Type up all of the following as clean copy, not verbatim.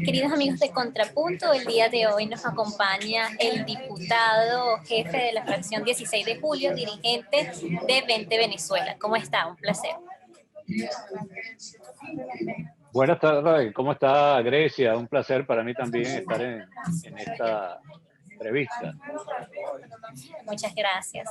Queridos amigos de Contrapunto, el día de hoy nos acompaña el diputado jefe de la fracción 16 de julio, dirigente de 20 Venezuela. ¿Cómo está? Un placer. Buenas tardes, ¿cómo está Grecia? Un placer para mí también estar en esta entrevista. Muchas gracias.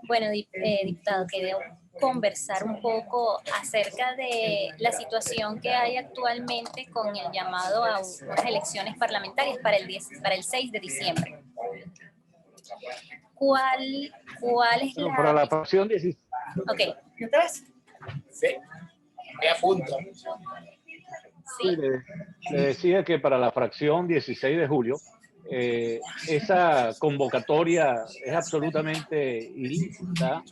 Bueno, diputado, quería conversar un poco acerca de la situación que hay actualmente con el llamado a unas elecciones parlamentarias para para el 6 de diciembre. ¿Cuál es Pero para la la...? fracción 16, Ok. ¿No te ves? Sí, me apunto. Sí. le decía que para la fracción 16 de julio, esa convocatoria es absolutamente ilícita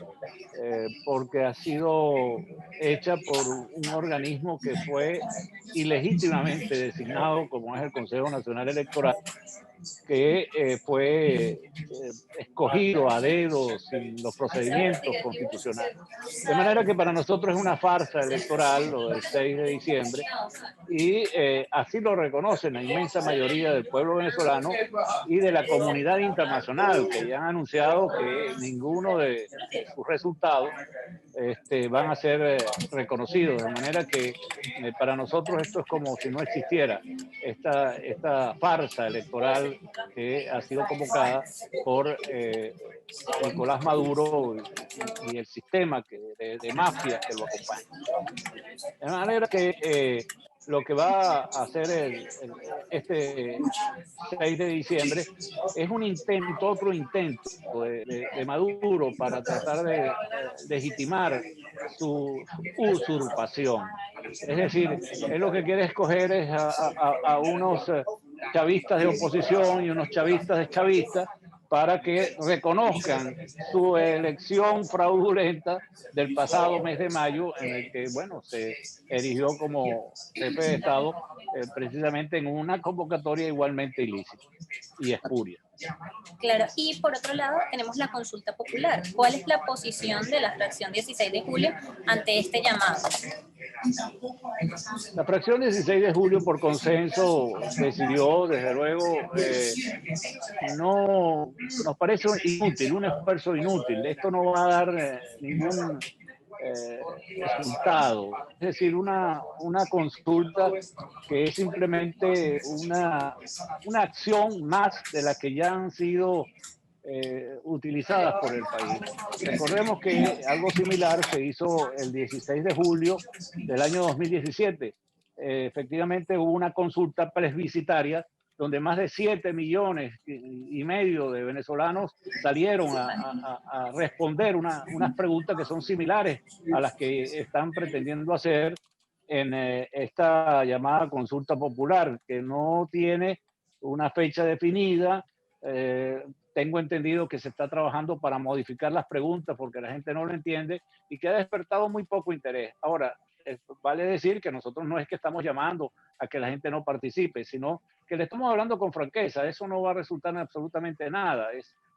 porque ha sido hecha por un organismo que fue ilegítimamente designado, como es el Consejo Nacional Electoral, que fue escogido a dedo sin los procedimientos constitucionales. De manera que para nosotros es una farsa electoral lo del 6 de diciembre y así lo reconocen la inmensa mayoría del pueblo venezolano y de la comunidad internacional, que ya han anunciado que ninguno de sus resultados van a ser reconocidos, de manera que para nosotros esto es como si no existiera esta farsa electoral que ha sido convocada por Nicolás Maduro y el sistema de mafias que lo acompaña. De manera que lo que va a hacer este 6 de diciembre es un intento, otro intento de Maduro para tratar de legitimar su usurpación. Es decir, él lo que quiere escoger es a unos chavistas de oposición y unos chavistas de chavistas para que reconozcan su elección fraudulenta del pasado mes de mayo, en el que, bueno, se erigió como jefe de Estado precisamente en una convocatoria igualmente ilícita y espuria. Claro, y por otro lado tenemos la consulta popular. ¿Cuál es la posición de la fracción 16 de julio ante este llamado? La fracción 16 de julio, por consenso, decidió, desde luego, no nos parece inútil, un esfuerzo inútil. Esto no va a dar ningún resultado. Es decir, una consulta que es simplemente una acción más de las que ya han sido utilizadas por el país. Recordemos que algo similar se hizo el 16 de julio del año 2017. Efectivamente hubo una consulta plebiscitaria donde más de 7 millones y medio de venezolanos salieron a responder unas preguntas que son similares a las que están pretendiendo hacer en esta llamada consulta popular, que no tiene una fecha definida. Tengo entendido que se está trabajando para modificar las preguntas porque la gente no lo entiende y que ha despertado muy poco interés. Ahora, vale decir que nosotros no es que estamos llamando a que la gente no participe, sino que le estamos hablando con franqueza. Eso no va a resultar en absolutamente nada.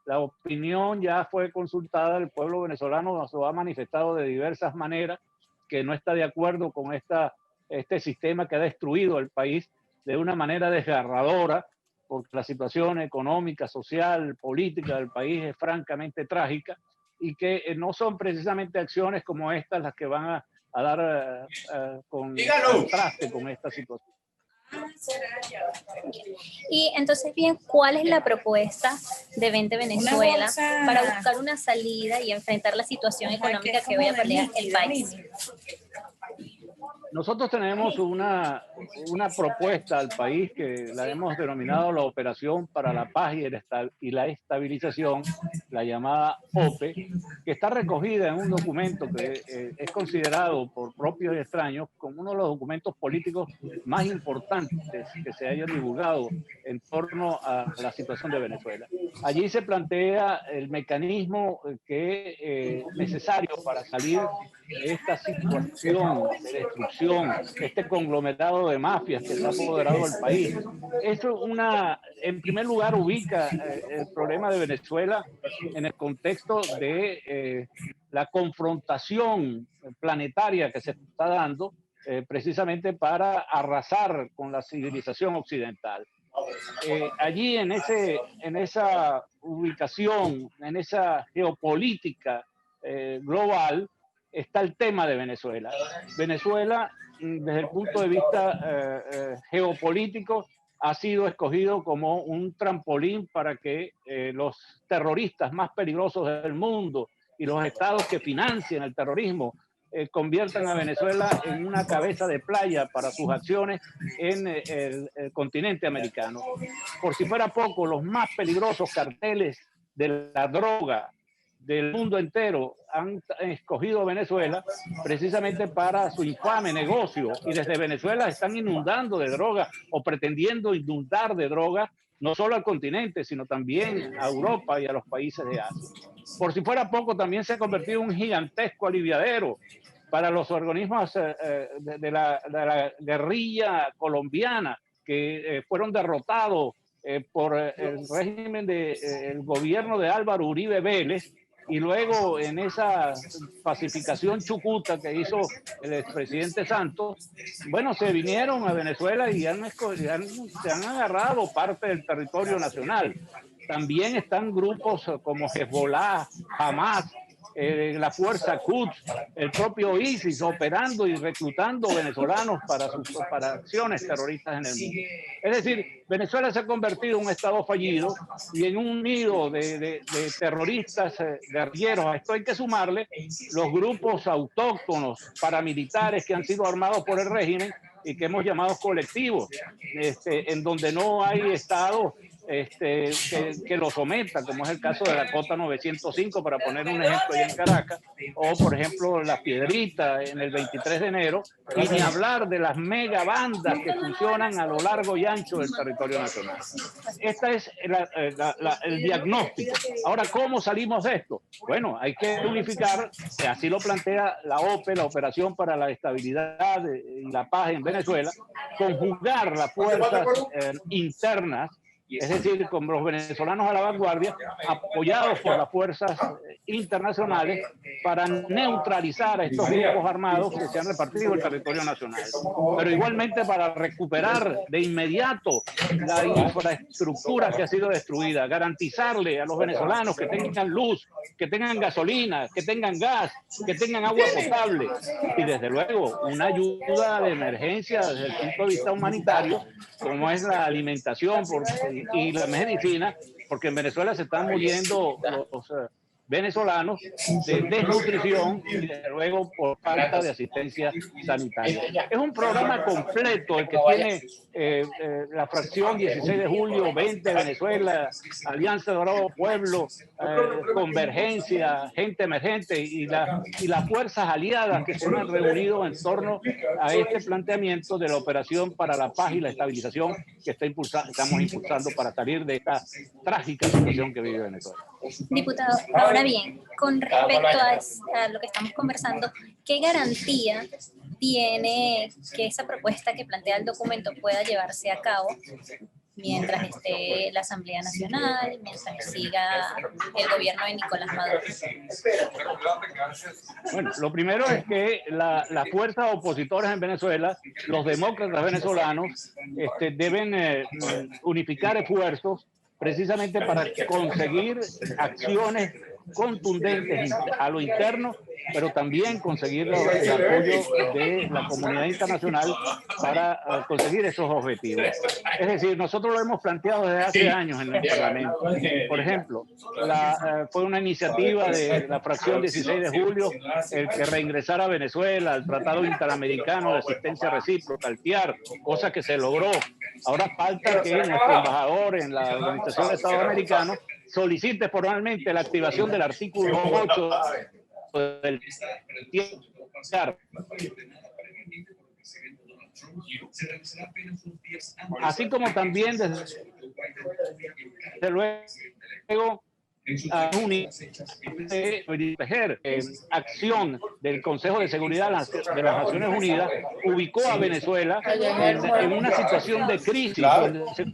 La opinión ya fue consultada, el pueblo venezolano se ha manifestado de diversas maneras que no está de acuerdo con este sistema que ha destruido el país de una manera desgarradora, porque la situación económica, social, política del país es francamente trágica y que no son precisamente acciones como estas las que van a dar contraste con esta situación. Y entonces, bien, ¿cuál es la propuesta de 20 Venezuela para buscar una salida y enfrentar la situación económica que hoy apalea el país? Nosotros tenemos una propuesta al país que la hemos denominado la Operación para la Paz y la Estabilización, la llamada OPE, que está recogida en un documento que es considerado por propios y extraños como uno de los documentos políticos más importantes que se hayan divulgado en torno a la situación de Venezuela. Allí se plantea el mecanismo que necesario para salir de esta situación de destrucción, este conglomerado de mafias que se ha apoderado del país. Esto en primer lugar ubica el problema de Venezuela en el contexto de la confrontación planetaria que se está dando precisamente para arrasar con la civilización occidental. Allí en esa ubicación, en esa geopolítica global, está el tema de Venezuela. Venezuela, desde el punto de vista geopolítico, ha sido escogido como un trampolín para que los terroristas más peligrosos del mundo y los estados que financian el terrorismo conviertan a Venezuela en una cabeza de playa para sus acciones en el continente americano. Por si fuera poco, los más peligrosos carteles de la droga del mundo entero han escogido Venezuela precisamente para su infame negocio, y desde Venezuela están inundando de droga o pretendiendo inundar de droga no solo al continente, sino también a Europa y a los países de Asia. Por si fuera poco, también se ha convertido en un gigantesco aliviadero para los organismos de la guerrilla colombiana que fueron derrotados por el régimen del gobierno de Álvaro Uribe Vélez, y luego en esa pacificación chucuta que hizo el expresidente Santos, bueno, se vinieron a Venezuela y se han agarrado parte del territorio nacional. También están grupos como Hezbollah, Hamas, la fuerza Quds, el propio ISIS operando y reclutando venezolanos para acciones terroristas en el mundo. Es decir, Venezuela se ha convertido en un estado fallido y en un nido de terroristas guerrilleros. A esto hay que sumarle los grupos autóctonos paramilitares que han sido armados por el régimen y que hemos llamado colectivos, en donde no hay estado que lo someta, como es el caso de la Cota 905, para poner un ejemplo allá en Caracas, o por ejemplo la Piedrita en el 23 de enero, y ni hablar de las mega bandas que funcionan a lo largo y ancho del territorio nacional. Este es el diagnóstico. Ahora, ¿cómo salimos de esto? Bueno, hay que unificar, así lo plantea la OPE, la Operación para la Estabilidad y la Paz en Venezuela, conjugar las fuerzas internas, es decir, con los venezolanos a la vanguardia, apoyados por las fuerzas internacionales, para neutralizar a estos grupos armados que se han repartido el territorio nacional. Pero igualmente para recuperar de inmediato la infraestructura que ha sido destruida, garantizarle a los venezolanos que tengan luz, que tengan gasolina, que tengan gas, que tengan agua potable, y desde luego una ayuda de emergencia desde el punto de vista humanitario, como es la alimentación y la medicina, porque en Venezuela se están muriendo los venezolanos de desnutrición y desde luego por falta de asistencia sanitaria. Es un programa completo el que tiene la fracción 16 de julio, 20 Venezuela, Alianza Dorado Pueblo, Convergencia, Gente Emergente y las fuerzas aliadas que se han reunido en torno a este planteamiento de la Operación para la Paz y la Estabilización que estamos impulsando para salir de esta trágica situación que vive Venezuela. Diputado, ahora bien, con respecto a lo que estamos conversando, ¿qué garantía tiene que esa propuesta que plantea el documento pueda llevarse a cabo mientras esté la Asamblea Nacional, mientras siga el gobierno de Nicolás Maduro? Bueno, lo primero es que las fuerzas opositoras en Venezuela, los demócratas venezolanos, deben unificar esfuerzos precisamente para conseguir acciones contundentes a lo interno, pero también conseguir el apoyo de la comunidad internacional para conseguir esos objetivos. Es decir, nosotros lo hemos planteado desde hace años en el Parlamento. Por ejemplo, fue una iniciativa de la fracción 16 de julio el que reingresara a Venezuela al Tratado Interamericano de Asistencia Recíproca, al TIAR, cosa que se logró. Ahora falta que nuestro embajador en la Organización de Estados Americanos solicite formalmente la activación del artículo 8 del TIAR. Así como también desde luego acción del Consejo de Seguridad de las Naciones Unidas ubicó a Venezuela en una situación de crisis donde se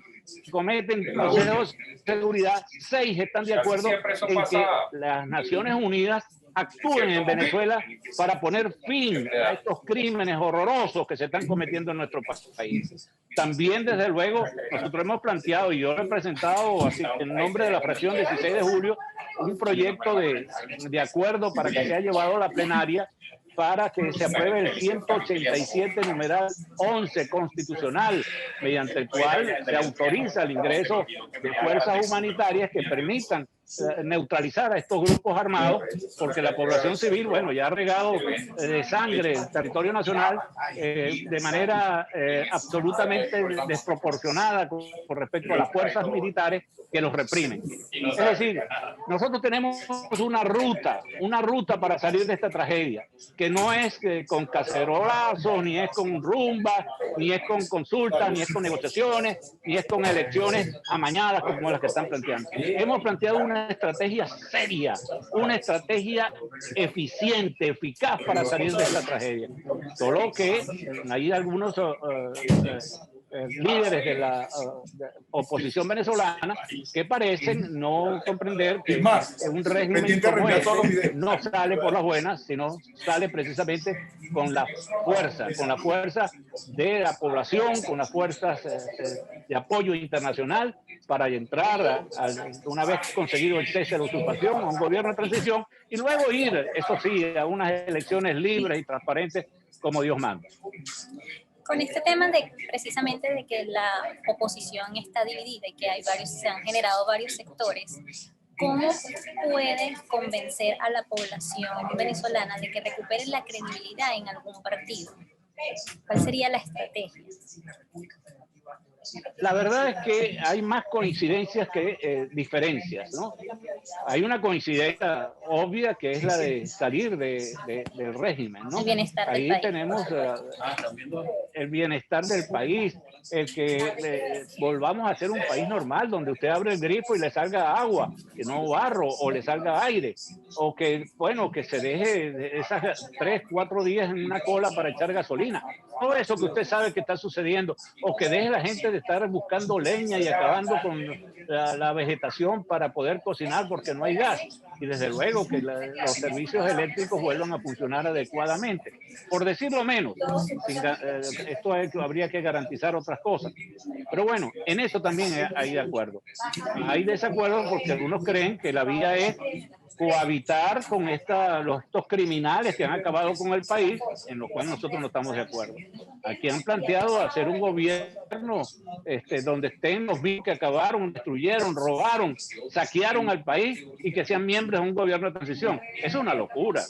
cometen consejos de seguridad. 6 están de acuerdo en que las Naciones Unidas actúen en Venezuela para poner fin a estos crímenes horrorosos que se están cometiendo en nuestro país. También, desde luego, nosotros hemos planteado, y yo he presentado así, en nombre de la fracción 16 de julio, un proyecto de acuerdo para que sea llevado a la plenaria para que se apruebe el 187 numeral 11 constitucional, mediante el cual se autoriza el ingreso de fuerzas humanitarias que permitan neutralizar a estos grupos armados, porque la población civil, bueno, ya ha regado de sangre el territorio nacional de manera absolutamente desproporcionada con respecto a las fuerzas militares que los reprimen. Es decir, nosotros tenemos una ruta para salir de esta tragedia, que no es con cacerolazos, ni es con rumba, ni es con consultas, ni es con negociaciones, ni es con elecciones amañadas como las que están planteando. Hemos planteado una estrategia seria, una estrategia eficiente, eficaz para salir de esta tragedia. Solo que hay algunos líderes de la oposición venezolana que parecen no comprender que un régimen como este no sale por las buenas, sino sale precisamente con la fuerza de la población, con las fuerzas de apoyo internacional para entrar, una vez conseguido el cese de la usurpación, a un gobierno de transición y luego ir, eso sí, a unas elecciones libres y transparentes como Dios manda. Con este tema de precisamente de que la oposición está dividida y que se han generado varios sectores, ¿cómo pueden convencer a la población venezolana de que recupere la credibilidad en algún partido? ¿Cuál sería la estrategia? La verdad es que hay más coincidencias que diferencias, ¿no? Hay una coincidencia obvia que es la de salir del régimen, ¿no? El bienestar Ahí del país. tenemos el bienestar del país, el que volvamos a ser un país normal, donde usted abre el grifo y le salga agua, que no barro, o le salga aire, o que, bueno, que se deje esas 3, 4 días en una cola para echar gasolina. Todo eso que usted sabe que está sucediendo, o que deje la gente de estar buscando leña y acabando con la vegetación para poder cocinar porque no hay gas. Y desde luego que los servicios eléctricos vuelvan a funcionar adecuadamente. Por decirlo menos, esto habría que garantizar otras cosas. Pero bueno, en eso también hay de acuerdo. Hay desacuerdo porque algunos creen que la vía es cohabitar con estos criminales que han acabado con el país, en lo cual nosotros no estamos de acuerdo. Aquí han planteado hacer un gobierno donde estén los que acabaron, destruyeron, robaron, saquearon al país y que sean miembros de un gobierno de transición. Eso es una locura.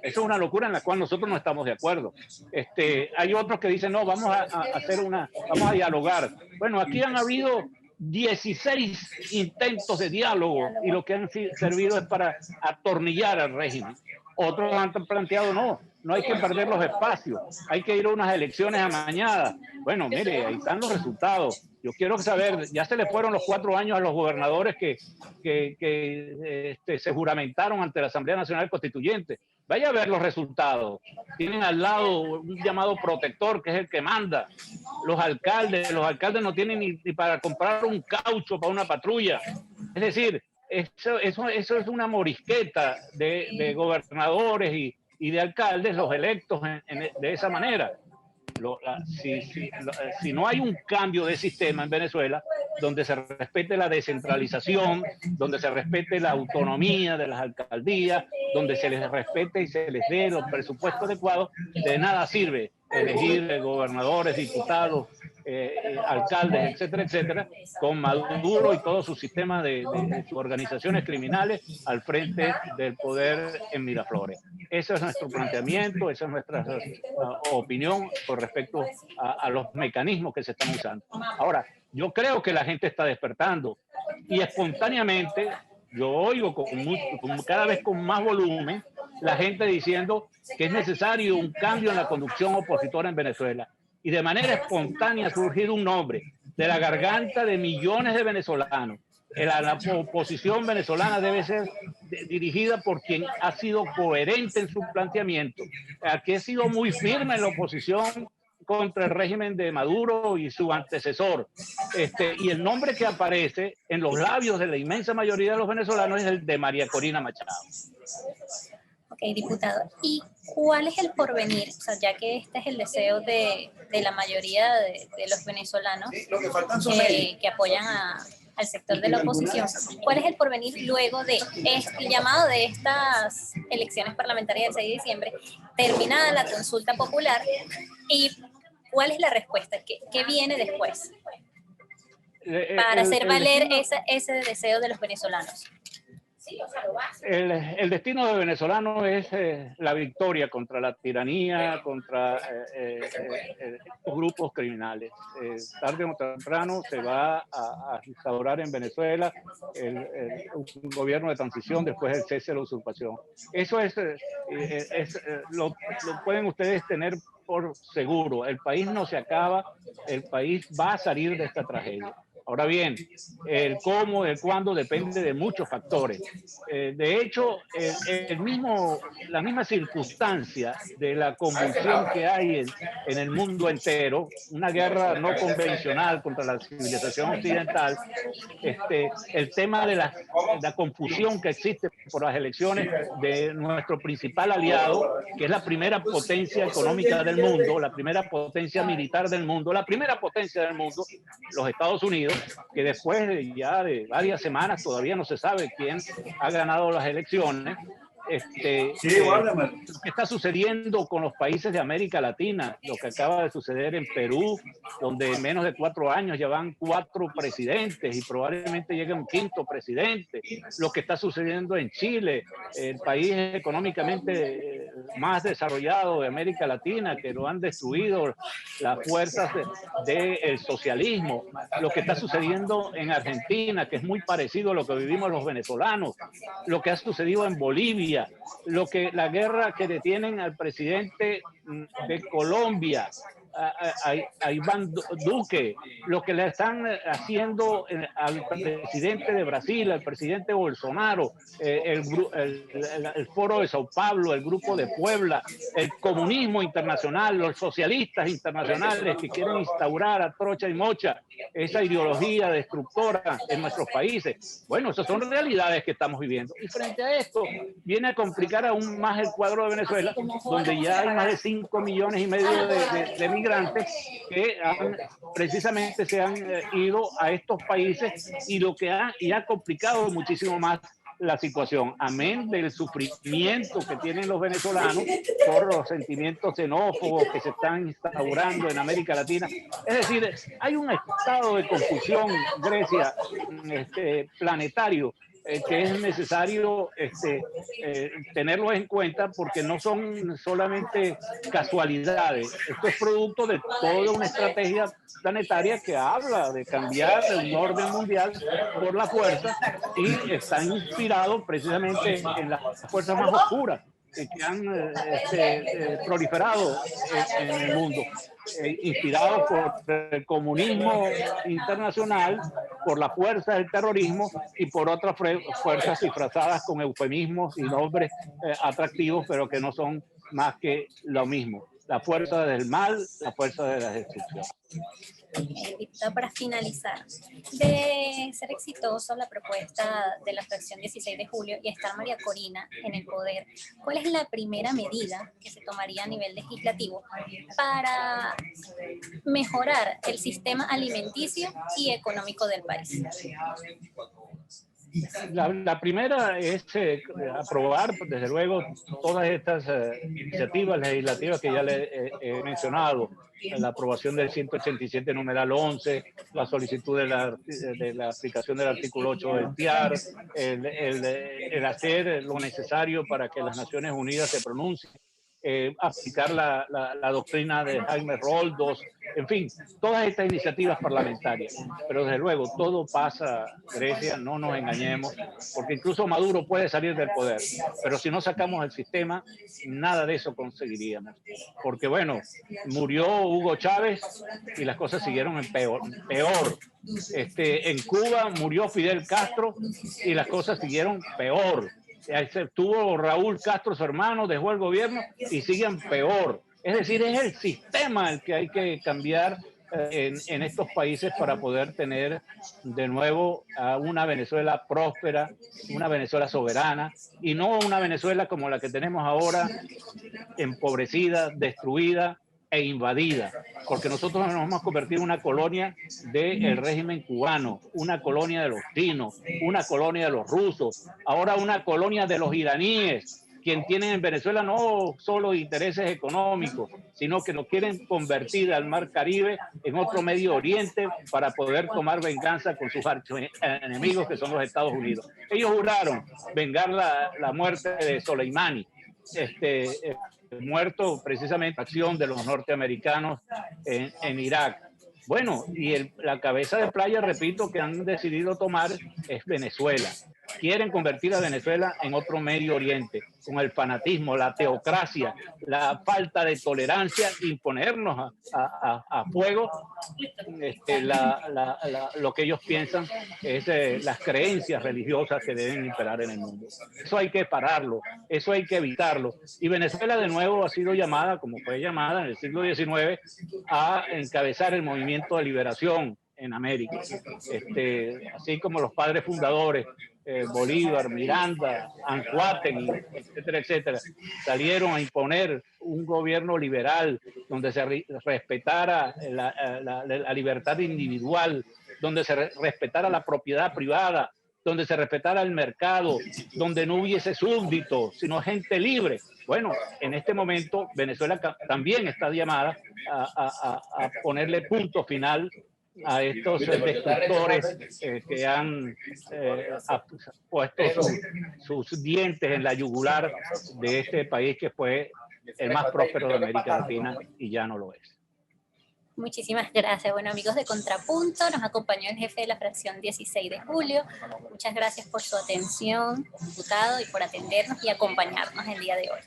Eso es una locura en la cual nosotros no estamos de acuerdo. Hay otros que dicen, no, vamos a dialogar. Bueno, aquí han habido 16 intentos de diálogo y lo que han servido es para atornillar al régimen. Otros han planteado, no hay que perder los espacios, hay que ir a unas elecciones amañadas. Bueno, mire, ahí están los resultados. Yo quiero saber, ya se le fueron los 4 años a los gobernadores que se juramentaron ante la Asamblea Nacional Constituyente. Vaya a ver los resultados. Tienen al lado un llamado protector, que es el que manda. Los alcaldes no tienen ni para comprar un caucho para una patrulla. Es decir, eso es una morisqueta de gobernadores y de alcaldes, los electos de esa manera. Si no hay un cambio de sistema en Venezuela, donde se respete la descentralización, donde se respete la autonomía de las alcaldías, donde se les respete y se les dé los presupuestos adecuados, de nada sirve elegir gobernadores, diputados, alcaldes, etcétera, etcétera, con Maduro y todo su sistema de organizaciones criminales al frente del poder en Miraflores. Ese es nuestro planteamiento, esa es nuestra opinión con respecto a los mecanismos que se están usando. Ahora, yo creo que la gente está despertando y espontáneamente yo oigo cada vez con más volumen la gente diciendo que es necesario un cambio en la conducción opositora en Venezuela. Y de manera espontánea ha surgido un nombre de la garganta de millones de venezolanos. La oposición venezolana debe ser dirigida por quien ha sido coherente en su planteamiento, que ha sido muy firme en la oposición contra el régimen de Maduro y su antecesor. Y el nombre que aparece en los labios de la inmensa mayoría de los venezolanos es el de María Corina Machado. Diputado, ¿y cuál es el porvenir? O sea, ya que este es el deseo de la mayoría de los venezolanos que apoyan al sector de la oposición, ¿cuál es el porvenir luego de el llamado de estas elecciones parlamentarias del 6 de diciembre, terminada la consulta popular, y cuál es la respuesta? ¿Qué viene después para hacer valer ese deseo de los venezolanos? El destino de venezolano es la victoria contra la tiranía, contra estos grupos criminales. Tarde o temprano se va a instaurar en Venezuela un gobierno de transición después del cese de la usurpación. Eso lo pueden ustedes tener por seguro. El país no se acaba, el país va a salir de esta tragedia. Ahora bien, el cómo, el cuándo depende de muchos factores. De hecho, la misma circunstancia de la convulsión que hay en el mundo entero, una guerra no convencional contra la civilización occidental, el tema de la confusión que existe por las elecciones de nuestro principal aliado, que es la primera potencia económica del mundo, la primera potencia militar del mundo, la primera potencia del mundo, los Estados Unidos, que después de varias semanas todavía no se sabe quién ha ganado las elecciones. Lo que está sucediendo con los países de América Latina, lo que acaba de suceder en Perú, donde en menos de 4 años ya van 4 presidentes y probablemente llegue un 5º presidente, lo que está sucediendo en Chile, el país económicamente más desarrollado de América Latina, que lo han destruido las fuerzas del socialismo, lo que está sucediendo en Argentina, que es muy parecido a lo que vivimos los venezolanos, lo que ha sucedido en Bolivia, la guerra que detienen al presidente de Colombia, a Iván Duque, lo que le están haciendo al presidente de Brasil, al presidente Bolsonaro, el Foro de Sao Paulo, el Grupo de Puebla, el comunismo internacional, los socialistas internacionales que quieren instaurar a trocha y mocha esa ideología destructora en nuestros países. Bueno, esas son realidades que estamos viviendo. Y frente a esto, viene a complicar aún más el cuadro de Venezuela, donde ya hay más de 5,5 millones de migrantes que precisamente se han ido a estos países, y lo que ha complicado muchísimo más la situación, amén del sufrimiento que tienen los venezolanos por los sentimientos xenófobos que se están instaurando en América Latina. Es decir, hay un estado de confusión, Grecia, planetario, que es necesario tenerlo en cuenta, porque no son solamente casualidades. Esto es producto de toda una estrategia planetaria que habla de cambiar el orden mundial por la fuerza, y está inspirado precisamente en las fuerzas más oscuras que han proliferado en el mundo, inspirados por el comunismo internacional, por la fuerza del terrorismo y por otras fuerzas disfrazadas con eufemismos y nombres atractivos, pero que no son más que lo mismo: la fuerza del mal, la fuerza de la destrucción. Diputado, para finalizar, de ser exitosa la propuesta de la fracción 16 de julio y estar María Corina en el poder, ¿cuál es la primera medida que se tomaría a nivel legislativo para mejorar el sistema alimenticio y económico del país? La primera es aprobar, desde luego, todas estas iniciativas legislativas que ya le he mencionado: la aprobación del 187 numeral 11, la solicitud de la aplicación del artículo 8 del TIAR, el hacer lo necesario para que las Naciones Unidas se pronuncien, aplicar la doctrina de Jaime Roldos, en fin, todas estas iniciativas parlamentarias. Pero desde luego todo pasa, Grecia, no nos engañemos, porque incluso Maduro puede salir del poder, pero si no sacamos el sistema, nada de eso conseguiríamos. Porque bueno, murió Hugo Chávez y las cosas siguieron en peor. En Cuba murió Fidel Castro y las cosas siguieron peor. Tuvo Raúl Castro, su hermano, dejó el gobierno y siguen peor. Es decir, es el sistema el que hay que cambiar, en estos países para poder tener de nuevo a una Venezuela próspera, una Venezuela soberana, y no una Venezuela como la que tenemos ahora, empobrecida, destruida e invadida, porque nosotros nos hemos convertido en una colonia del régimen cubano, una colonia de los chinos, una colonia de los rusos, ahora una colonia de los iraníes, quien tienen en Venezuela no solo intereses económicos, sino que nos quieren convertir al Mar Caribe en otro Medio Oriente para poder tomar venganza con sus enemigos que son los Estados Unidos. Ellos juraron vengar la muerte de Soleimani, muerto precisamente en acción de los norteamericanos en Irak. Bueno, y la cabeza de playa, repito, que han decidido tomar es Venezuela. Quieren convertir a Venezuela en otro Medio Oriente, con el fanatismo, la teocracia, la falta de tolerancia, imponernos a fuego lo que ellos piensan es las creencias religiosas que deben imperar en el mundo. Eso hay que pararlo, eso hay que evitarlo. Y Venezuela de nuevo ha sido llamada, como fue llamada en el siglo XIX, a encabezar el movimiento de liberación en América. Así como los padres fundadores, Bolívar, Miranda, Ancuátegui, etcétera, etcétera, salieron a imponer un gobierno liberal donde se respetara la libertad individual, donde se respetara la propiedad privada, donde se respetara el mercado, donde no hubiese súbditos, sino gente libre. Bueno, en este momento Venezuela también está llamada a ponerle punto final a estos destructores que han puesto sus dientes en la yugular de este país que fue el más próspero de América Latina y ya no lo es. Muchísimas gracias. Bueno, amigos de Contrapunto, nos acompañó el jefe de la fracción 16 de julio. Muchas gracias por su atención, diputado, y por atendernos y acompañarnos el día de hoy.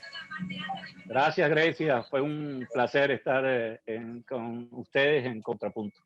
Gracias, Grecia. Fue un placer estar con ustedes en Contrapunto.